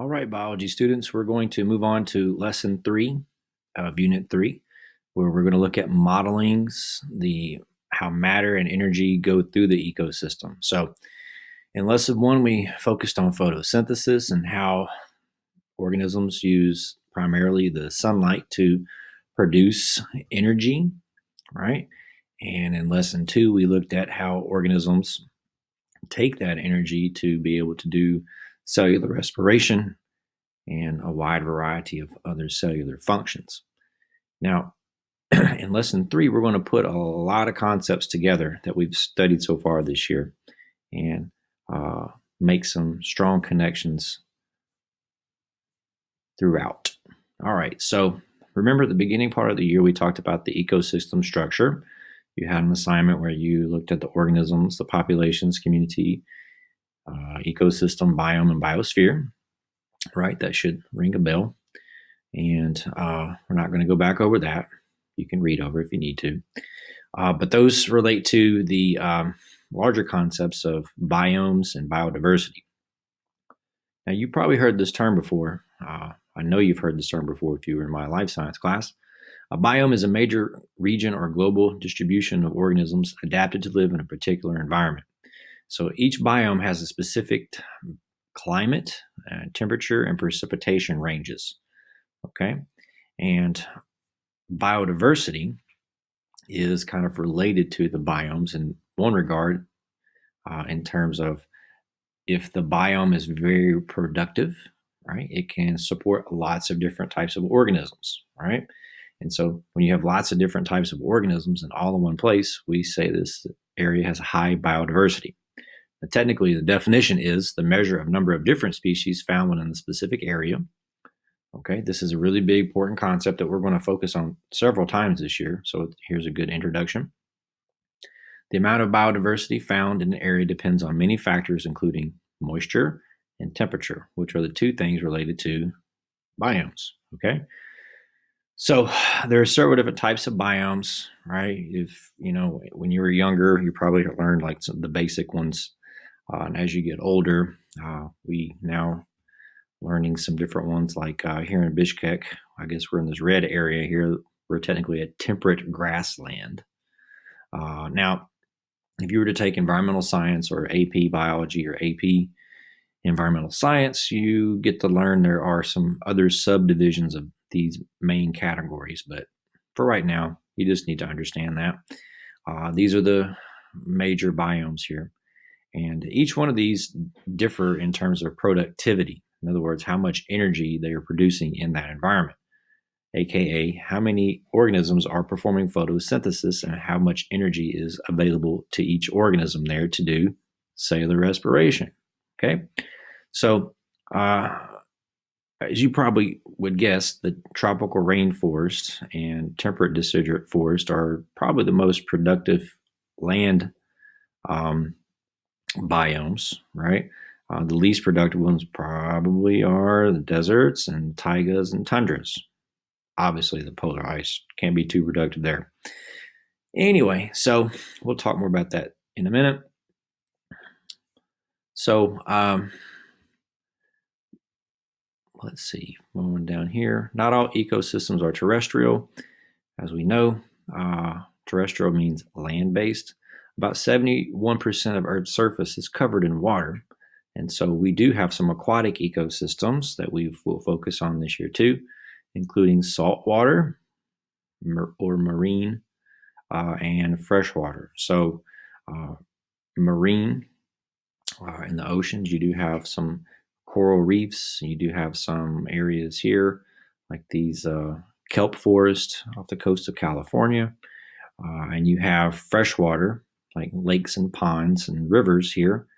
All right, biology students, we're going to move on to lesson 3 of unit 3, where we're going to look at modelings, how matter and energy go through the ecosystem. So in lesson 1, we focused on photosynthesis and how organisms use primarily the sunlight to produce energy, right? And in lesson 2, we looked at how organisms take that energy to be able to do cellular respiration and a wide variety of other cellular functions. Now, in lesson 3, we're going to put a lot of concepts together that we've studied so far this year and make some strong connections throughout. All right, so remember at the beginning part of the year, we talked about the ecosystem structure. You had an assignment where you looked at the organisms, the populations, community, ecosystem, biome, and biosphere. Right, that should ring a bell. And we're not going to go back over that. You can read over if you need to. But those relate to the larger concepts of biomes and biodiversity. Now, you probably heard this term before. I know you've heard this term before if you were in my life science class. A biome is a major region or global distribution of organisms adapted to live in a particular environment. So each biome has a specific climate, temperature, and precipitation ranges. Okay. And biodiversity is kind of related to the biomes in one regard, in terms of if the biome is very productive, right, it can support lots of different types of organisms, right? And so when you have lots of different types of organisms and all in one place, we say this area has high biodiversity. Now, technically, the definition is the measure of number of different species found within the specific area. Okay, this is a really big, important concept that we're going to focus on several times this year. So here's a good introduction. The amount of biodiversity found in an area depends on many factors, including moisture and temperature, which are the two things related to biomes. Okay, so there are several different types of biomes, right? If you know, when you were younger, you probably learned like some of the basic ones, and as you get older, we now learning some different ones like here in Bishkek. I guess we're in this red area here. We're technically a temperate grassland. Now, if you were to take environmental science or AP biology or AP environmental science, you get to learn there are some other subdivisions of these main categories. But for right now, you just need to understand that. These are the major biomes here. And each one of these differ in terms of productivity. In other words, how much energy they are producing in that environment, aka how many organisms are performing photosynthesis and how much energy is available to each organism there to do cellular respiration. Okay, so as you probably would guess, the tropical rainforest and temperate deciduous forest are probably the most productive land biomes, right? The least productive ones probably are the deserts and taigas and tundras. Obviously, the polar ice can't be too productive there. Anyway, so we'll talk more about that in a minute. So let's see, moving down here. Not all ecosystems are terrestrial. As we know, terrestrial means land-based. About 71% of Earth's surface is covered in water. And so we do have some aquatic ecosystems that we will focus on this year too, including saltwater or marine and freshwater. So marine, in the oceans, you do have some coral reefs. You do have some areas here like these kelp forests off the coast of California. And you have freshwater like lakes and ponds and rivers here.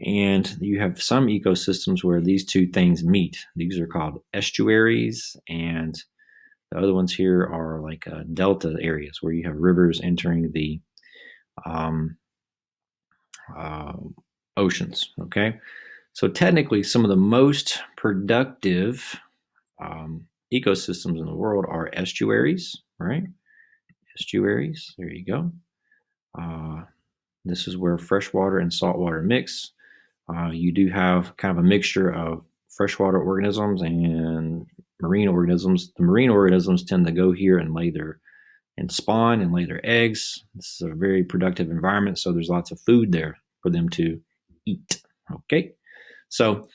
And you have some ecosystems where these two things meet. These are called estuaries, and the other ones here are like delta areas where you have rivers entering the oceans. Okay, so technically, some of the most productive ecosystems in the world are estuaries, right? Estuaries, there you go. This is where freshwater and saltwater mix. You do have kind of a mixture of freshwater organisms and marine organisms. The marine organisms tend to go here and spawn and lay their eggs. This is a very productive environment, so there's lots of food there for them to eat. Okay, so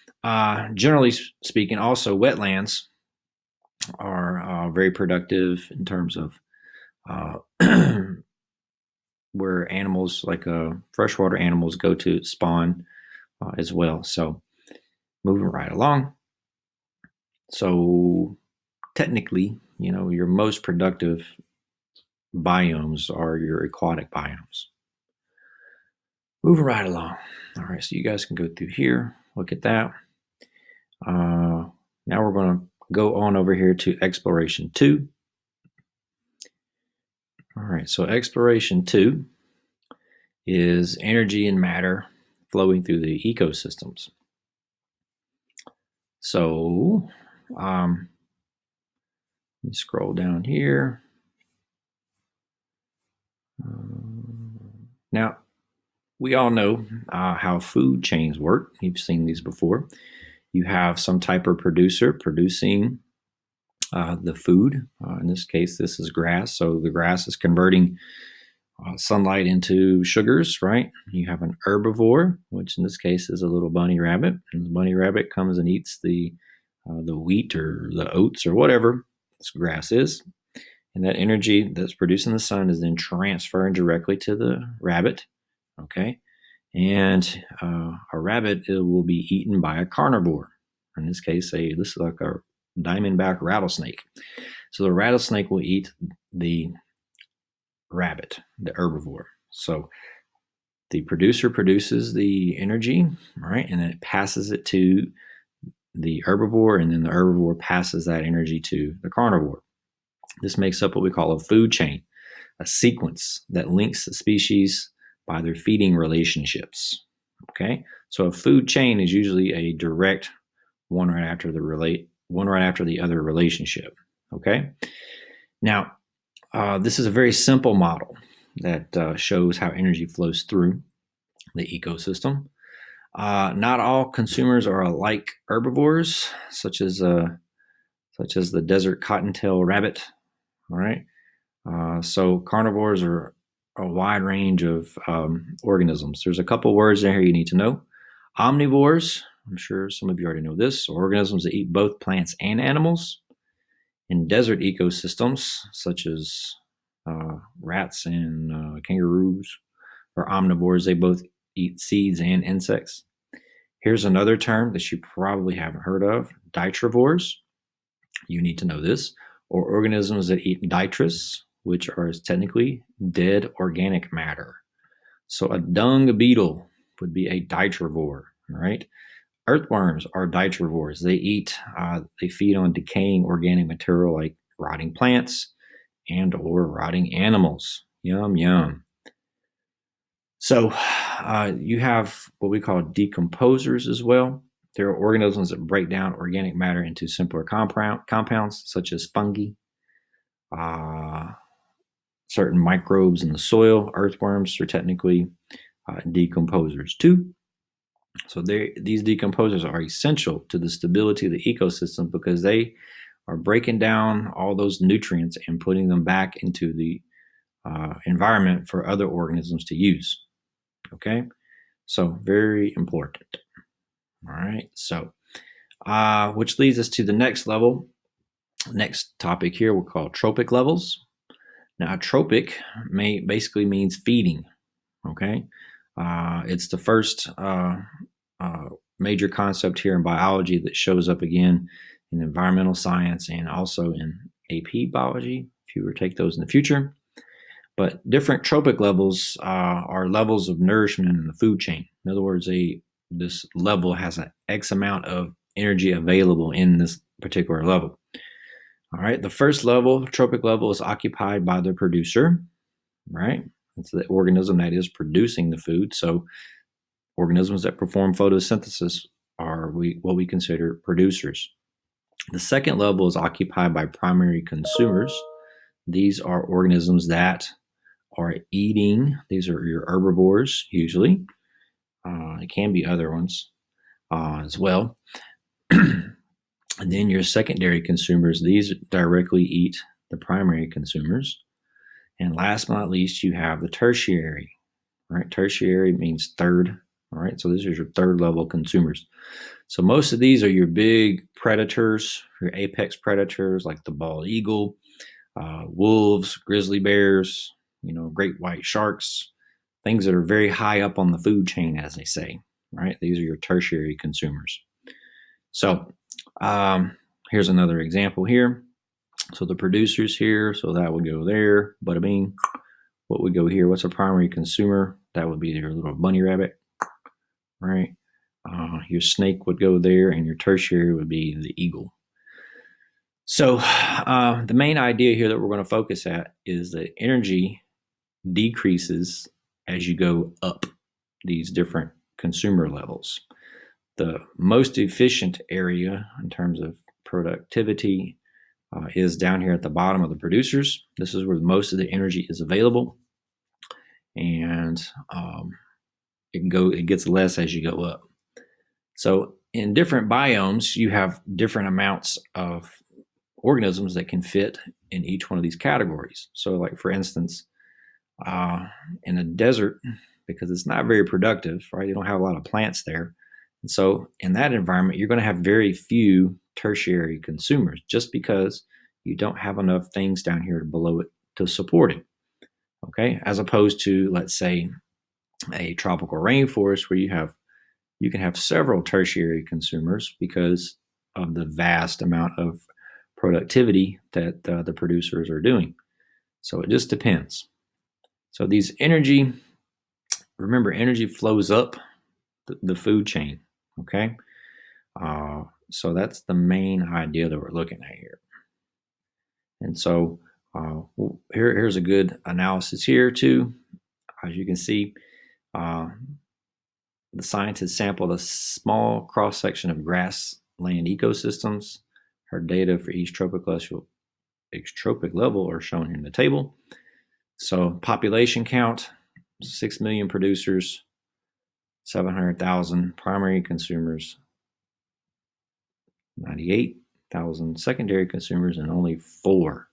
generally speaking, also wetlands are very productive in terms of where animals like freshwater animals go to spawn as well. So moving right along. So technically, your most productive biomes are your aquatic biomes. Moving right along. All right, so you guys can go through here, look at that. Now we're going to go on over here to exploration 2. All right, so exploration 2 is energy and matter flowing through the ecosystems. So let me scroll down here. Now, we all know how food chains work. You've seen these before. You have some type of producer producing the food. In this case, this is grass. So the grass is converting sunlight into sugars, right? You have an herbivore, which in this case is a little bunny rabbit. And the bunny rabbit comes and eats the wheat or the oats or whatever this grass is. And that energy that's produced in the sun is then transferred directly to the rabbit. Okay. And a rabbit will be eaten by a carnivore. In this case, this is like a diamondback rattlesnake. So the rattlesnake will eat the rabbit, the herbivore. So the producer produces the energy, right? And then it passes it to the herbivore, and then the herbivore passes that energy to the carnivore. This makes up what we call a food chain, a sequence that links the species by their feeding relationships. Okay, so a food chain is usually a direct one right after the other relationship. Okay, now this is a very simple model that shows how energy flows through the ecosystem. Not all consumers are alike herbivores, such as the desert cottontail rabbit. All right, so carnivores are a wide range of organisms. There's a couple words there you need to know. Omnivores, I'm sure some of you already know this, are organisms that eat both plants and animals. In desert ecosystems, such as rats and kangaroos, are omnivores. They both eat seeds and insects. Here's another term that you probably haven't heard of, ditrivores. You need to know this, or organisms that eat detritus, which are technically dead organic matter. So a dung beetle would be a ditrivore, right? Earthworms are ditrivores. They feed on decaying organic material like rotting plants and or rotting animals. Yum, yum. So you have what we call decomposers as well. There are organisms that break down organic matter into simpler compounds, such as fungi, certain microbes in the soil. Earthworms are technically decomposers too. So these decomposers are essential to the stability of the ecosystem because they are breaking down all those nutrients and putting them back into the environment for other organisms to use. Okay, so very important. All right, so which leads us to the next level. Next topic here we'll call trophic levels. Now, trophic basically means feeding. Okay, it's the first major concept here in biology that shows up again in environmental science and also in AP biology, if you were to take those in the future. But different trophic levels are levels of nourishment in the food chain. In other words, this level has an X amount of energy available in this particular level. All right, the first level, trophic level, is occupied by the producer, right? It's the organism that is producing the food. So organisms that perform photosynthesis are what we consider producers. The second level is occupied by primary consumers. These are organisms that are eating. These are your herbivores, usually. It can be other ones as well. And then your secondary consumers, these directly eat the primary consumers. And last but not least, you have the tertiary. All right, tertiary means third. All right, so this is your third level consumers. So most of these are your big predators, your apex predators like the bald eagle, wolves, grizzly bears, great white sharks, things that are very high up on the food chain, as they say. Right, these are your tertiary consumers. So here's another example here. So the producers here, so that would go there. Bada bing. What would go here? What's a primary consumer? That would be your little bunny rabbit, right? Your snake would go there, and your tertiary would be the eagle. So the main idea here that we're going to focus at is that energy decreases as you go up these different consumer levels. The most efficient area in terms of productivity is down here at the bottom of the producers. This is where most of the energy is available, and it gets less as you go up. So in different biomes, you have different amounts of organisms that can fit in each one of these categories. So, like for instance, in a desert, because it's not very productive, right? You don't have a lot of plants there. And so in that environment, you're going to have very few tertiary consumers just because you don't have enough things down here below it to support it. Okay. As opposed to, let's say, a tropical rainforest where you can have several tertiary consumers because of the vast amount of productivity that the producers are doing. So it just depends. So these remember, energy flows up the food chain. Okay. So that's the main idea that we're looking at here. And so here's a good analysis here too. As you can see, the scientists sampled a small cross-section of grassland ecosystems. Her data for each trophic level are shown here in the table. So population count, 6 million producers, 700,000 primary consumers, 98,000 secondary consumers, and only 4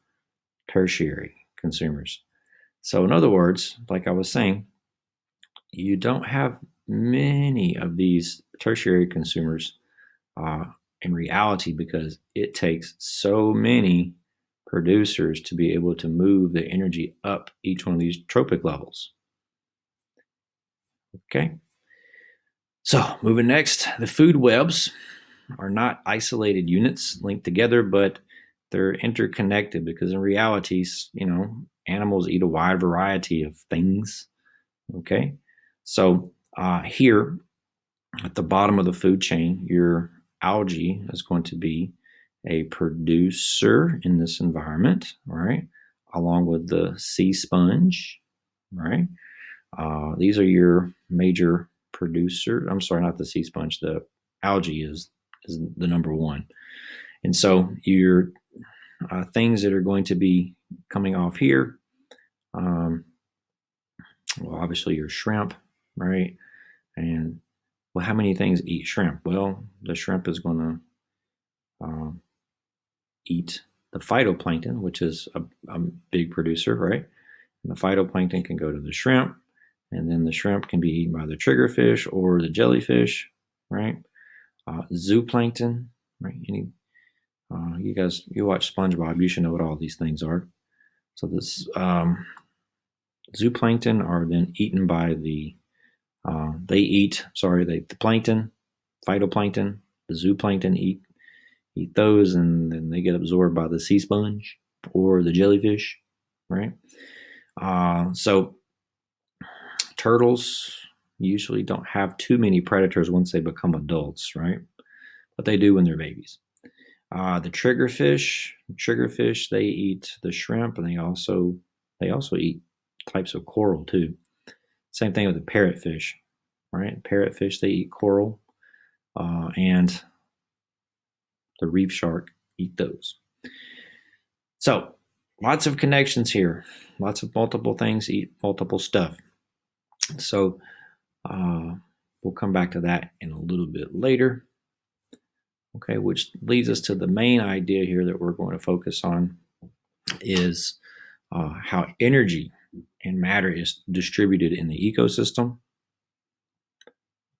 tertiary consumers. So in other words, like I was saying, you don't have many of these tertiary consumers in reality because it takes so many producers to be able to move the energy up each one of these trophic levels. Okay. So moving next, the food webs are not isolated units linked together, but they're interconnected because in reality, animals eat a wide variety of things. Okay. So here at the bottom of the food chain, your algae is going to be a producer in this environment, right? Along with the sea sponge, right? These are your major producer. I'm sorry, not the sea sponge. The algae is the number one. And so your things that are going to be coming off here, well, obviously your shrimp, right? And well, how many things eat shrimp? Well, the shrimp is going to eat the phytoplankton, which is a big producer, right? And the phytoplankton can go to the shrimp, and then the shrimp can be eaten by the triggerfish or the jellyfish, right? Zooplankton, right? You guys, you watch SpongeBob, you should know what all these things are. So this zooplankton are then eaten by the plankton, phytoplankton, the zooplankton eat those, and then they get absorbed by the sea sponge or the jellyfish, right? So turtles usually don't have too many predators once they become adults, right? But they do when they're babies. The triggerfish, they eat the shrimp, and they also eat types of coral too. Same thing with the parrotfish, right? Parrotfish, they eat coral, and the reef shark eat those. So lots of connections here. Lots of multiple things eat multiple stuff. So we'll come back to that in a little bit later. Okay, which leads us to the main idea here that we're going to focus on is how energy and matter is distributed in the ecosystem.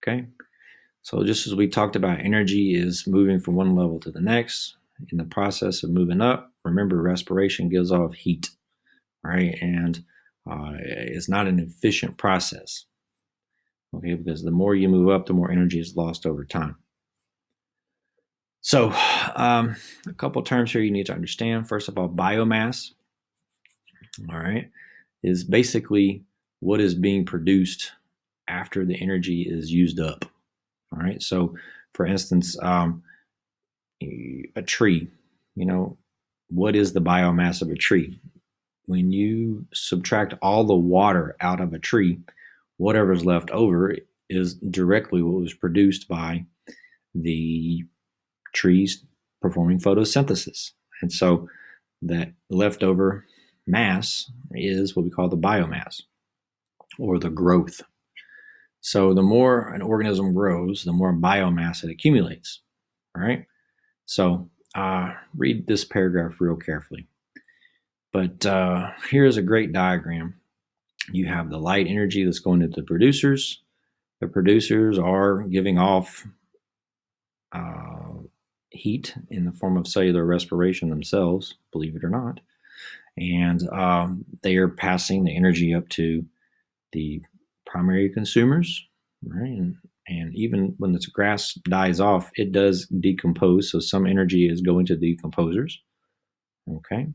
Okay, so just as we talked about, energy is moving from one level to the next. In the process of moving up, remember respiration gives off heat, right? And it's not an efficient process, okay? Because the more you move up, the more energy is lost over time. So, a couple terms here you need to understand. First of all, biomass, all right, is basically what is being produced after the energy is used up. All right. So, for instance, a tree, what is the biomass of a tree? When you subtract all the water out of a tree, whatever's left over is directly what was produced by the trees performing photosynthesis. And so that leftover mass is what we call the biomass or the growth. So the more an organism grows, the more biomass it accumulates. All right. So read this paragraph real carefully. But here's a great diagram. You have the light energy that's going to the producers. The producers are giving off heat in the form of cellular respiration themselves, believe it or not. And they are passing the energy up to the primary consumers, right? And even when the grass dies off, it does decompose. So some energy is going to the decomposers, okay?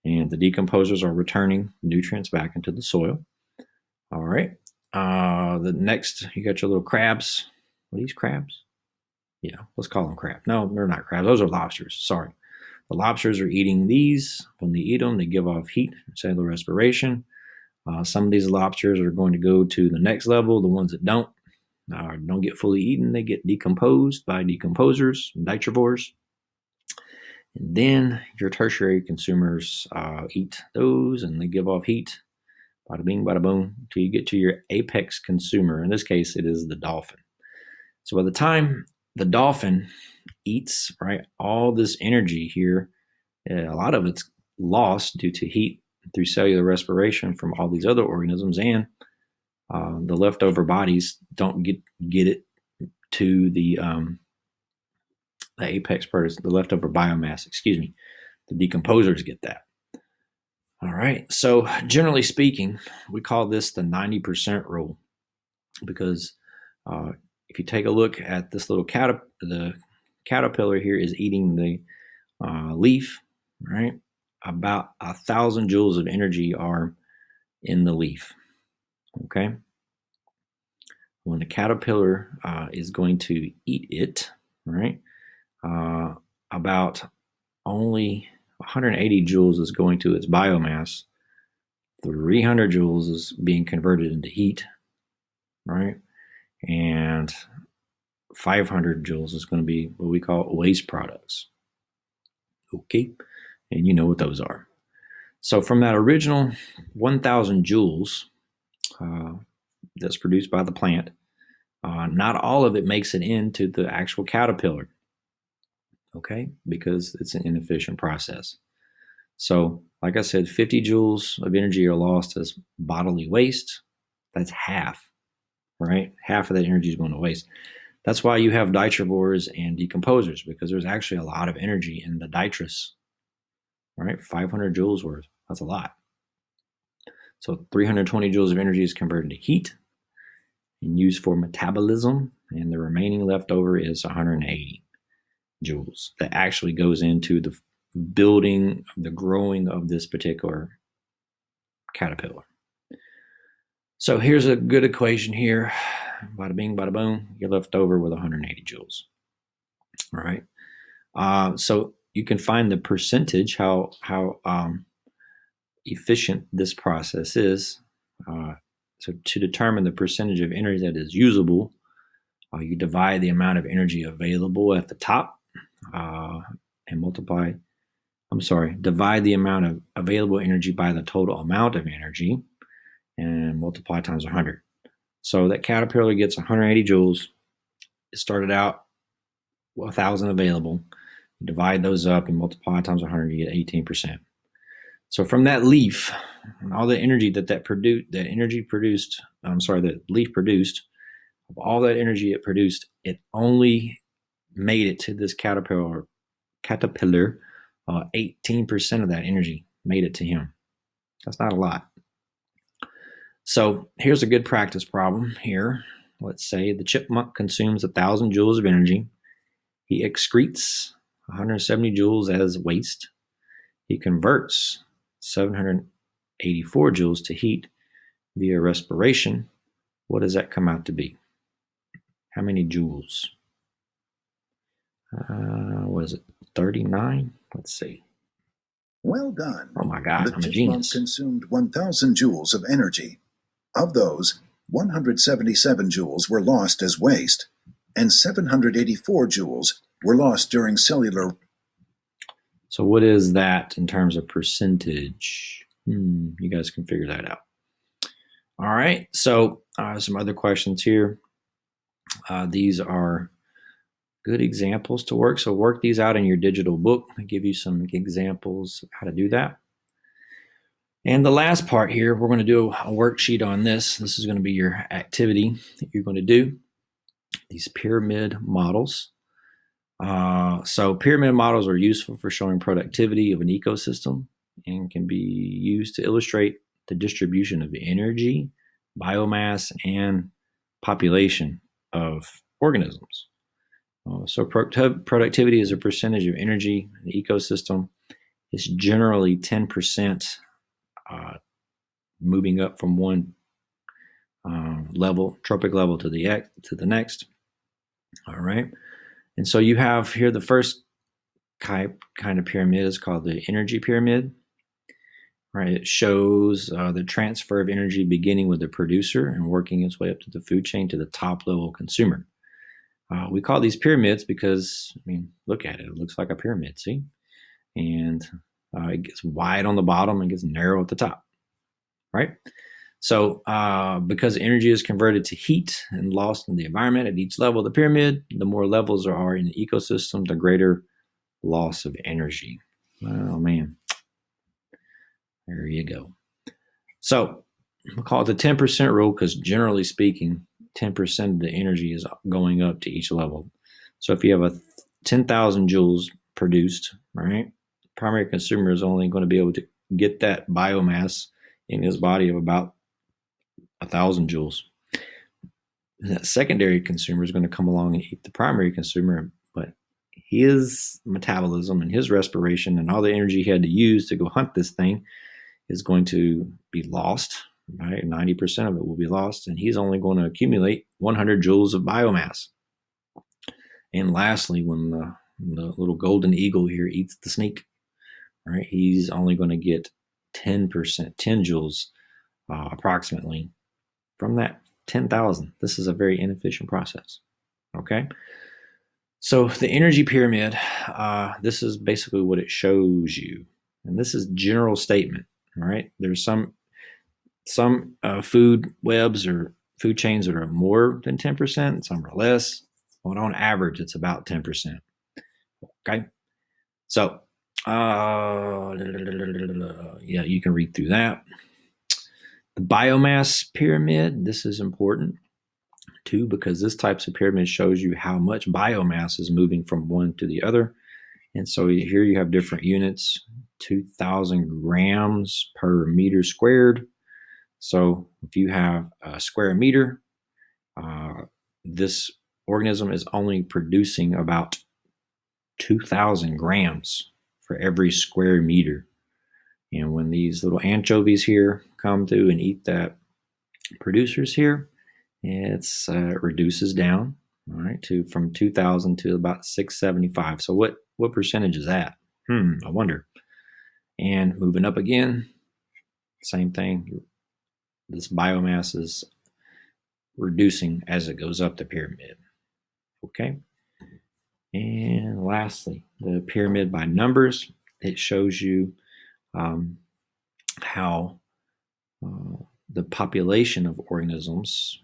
And the decomposers are returning nutrients back into the soil. All right. The next, you got your little crabs. What are these crabs? Yeah, let's call them crabs. No, they're not crabs. Those are lobsters. Sorry. The lobsters are eating these. When they eat them, they give off heat, cellular respiration. Some of these lobsters are going to go to the next level. The ones that don't get fully eaten, they get decomposed by decomposers, nitrivores. And then your tertiary consumers eat those and they give off heat. Bada bing, bada boom, until you get to your apex consumer. In this case, it is the dolphin. So by the time the dolphin eats, right, all this energy here, a lot of it's lost due to heat through cellular respiration from all these other organisms, and the leftover bodies don't get it to the apex predators, the leftover biomass, excuse me. The decomposers get that. All right. So generally speaking, we call this the 90% rule because if you take a look at this little the caterpillar here is eating the leaf, right? About 1,000 joules of energy are in the leaf. Okay. When the caterpillar is going to eat it, right? About only 180 joules is going to its biomass. 300 joules is being converted into heat, right? And 500 joules is going to be what we call waste products. Okay. And you know what those are. So from that original 1,000 joules that's produced by the plant, not all of it makes it into the actual caterpillar, okay, because it's an inefficient process. So, like I said, 50 joules of energy are lost as bodily waste. That's half, right? Half of that energy is going to waste. That's why you have nitrivores and decomposers, because there's actually a lot of energy in the nitrous, right? 500 joules worth. That's a lot. So 320 joules of energy is converted to heat and used for metabolism, and the remaining leftover is 180 joules that actually goes into the building, the growing of this particular caterpillar. So here's a good equation here. Bada bing, bada boom. You're left over with 180 joules. All right. So you can find the percentage, how efficient this process is. So to determine the percentage of energy that is usable, you divide the amount of energy available at the top and divide the amount of available energy by the total amount of energy and multiply times 100. So that caterpillar gets 180 joules. It started out 1,000 available. You divide those up and multiply times 100, you get 18%. So from that leaf, all the energy that leaf produced, of all that energy it produced, it only made it to this caterpillar. 18% of that energy made it to him. That's not a lot. So here's a good practice problem here. Let's say the chipmunk consumes 1,000 joules of energy. He excretes 170 joules as waste. He converts 784 joules to heat via respiration. What does that come out to be? How many joules? What is it? 39? Let's see. Well done. Oh my God, the I'm a chipmunk genius. consumed 1,000 joules of energy. Of those, 177 joules were lost as waste, and 784 joules were lost during cellular. So what is that in terms of percentage? You guys can figure that out. All right, so some other questions here. These are good examples to work. So work these out in your digital book. I give you some examples of how to do that. And the last part here, we're going to do a worksheet on this. This is going to be your activity that you're going to do. These pyramid models. So pyramid models are useful for showing productivity of an ecosystem and can be used to illustrate the distribution of energy, biomass, and population of organisms. So productivity is a percentage of energy in the ecosystem. It's generally 10%, moving up from one trophic level to the next. All right. And so you have here the first kind of pyramid is called the energy pyramid. Right. It shows the transfer of energy beginning with the producer and working its way up to the food chain to the top level consumer. We call these pyramids because, look at it. It looks like a pyramid, see? And it gets wide on the bottom and gets narrow at the top, right? So because energy is converted to heat and lost in the environment at each level of the pyramid, the more levels there are in the ecosystem, the greater loss of energy. Oh, man. There you go. So we'll call it the 10% rule because generally speaking, 10% of the energy is going up to each level. So if you have 10,000 joules produced, right, primary consumer is only going to be able to get that biomass in his body of about 1,000 joules. And that secondary consumer is going to come along and eat the primary consumer, but his metabolism and his respiration and all the energy he had to use to go hunt this thing is going to be lost. Right, 90% of it will be lost, and he's only going to accumulate 100 joules of biomass. And lastly, when the little golden eagle here eats the snake, right, he's only going to get 10%, 10 joules approximately from that 10,000. This is a very inefficient process. Okay, so the energy pyramid, this is basically what it shows you, and this is general statement. Right, there's some food webs or food chains that are more than 10%, some are less. But on average, it's about 10%. Okay. So, yeah, you can read through that. The biomass pyramid, this is important too, because this type of pyramid shows you how much biomass is moving from one to the other. And so here you have different units, 2,000 grams per meter squared. So if you have a square meter, this organism is only producing about 2,000 grams for every square meter. And when these little anchovies here come through and eat that producers here, it reduces down, all right, from 2,000 to about 675. So what percentage is that? I wonder. And moving up again, same thing. This biomass is reducing as it goes up the pyramid. Okay. And lastly, the pyramid by numbers. It shows you how the population of organisms,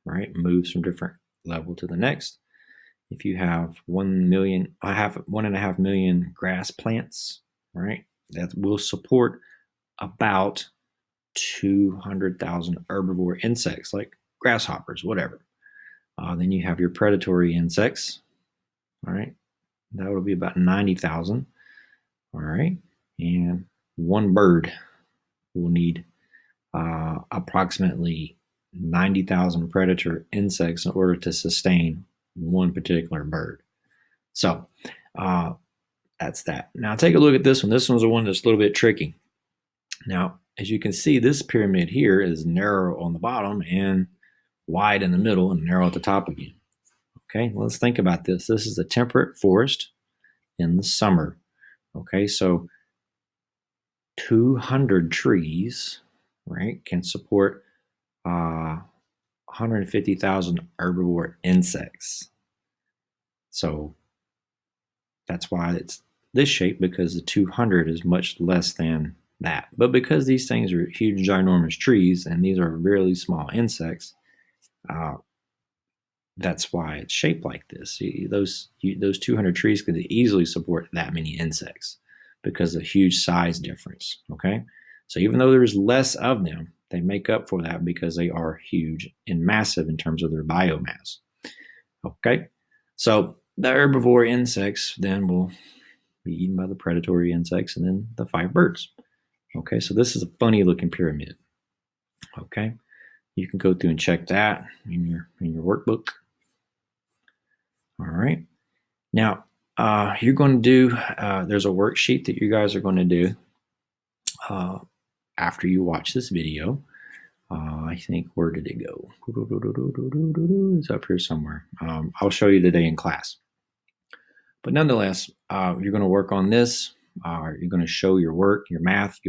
right, moves from different level to the next. if you have 1.5 million grass plants, right, that will support about 200,000 herbivore insects like grasshoppers, whatever. Then you have your predatory insects, all right, that will be about 90,000, all right, and one bird will need approximately 90,000 predator insects in order to sustain one particular bird. So that's that. Now take a look at this one. This one's the one that's a little bit tricky. Now, as you can see, this pyramid here is narrow on the bottom and wide in the middle and narrow at the top again. Okay, well, let's think about this. This is a temperate forest in the summer. Okay, so 200 trees, right, can support 150,000 herbivore insects. So that's why it's this shape, because the 200 is much less than that. But because these things are huge, ginormous trees, and these are really small insects, that's why it's shaped like this. Those 200 trees could easily support that many insects because of the huge size difference. Okay, so even though there's less of them, they make up for that because they are huge and massive in terms of their biomass. Okay, so the herbivore insects then will be eaten by the predatory insects and then the 5 birds. Okay, so this is a funny looking pyramid. Okay, you can go through and check that in your workbook. All right, now you're going to do, there's a worksheet that you guys are going to do after you watch this video. I think, where did it go? It's up here somewhere. I'll show you today in class. But nonetheless, you're going to work on this. You're going to show your work, your math.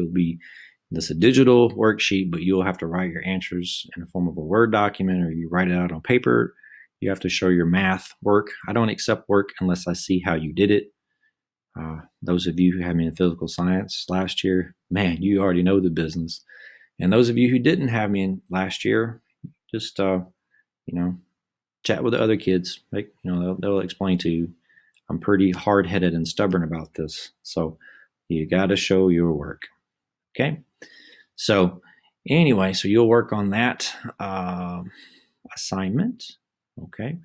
This is a digital worksheet, but you'll have to write your answers in the form of a Word document, or you write it out on paper. You have to show your math work. I don't accept work unless I see how you did it. Those of you who had me in physical science last year, man, you already know the business. And those of you who didn't have me in last year, just chat with the other kids. They'll explain to you. I'm pretty hard-headed and stubborn about this, so you got to show your work. Okay. So anyway, so you'll work on that assignment. Okay,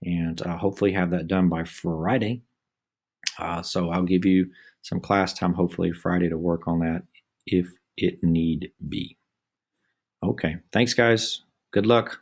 and hopefully have that done by Friday. So I'll give you some class time, hopefully Friday, to work on that if it need be. Okay, thanks guys. Good luck.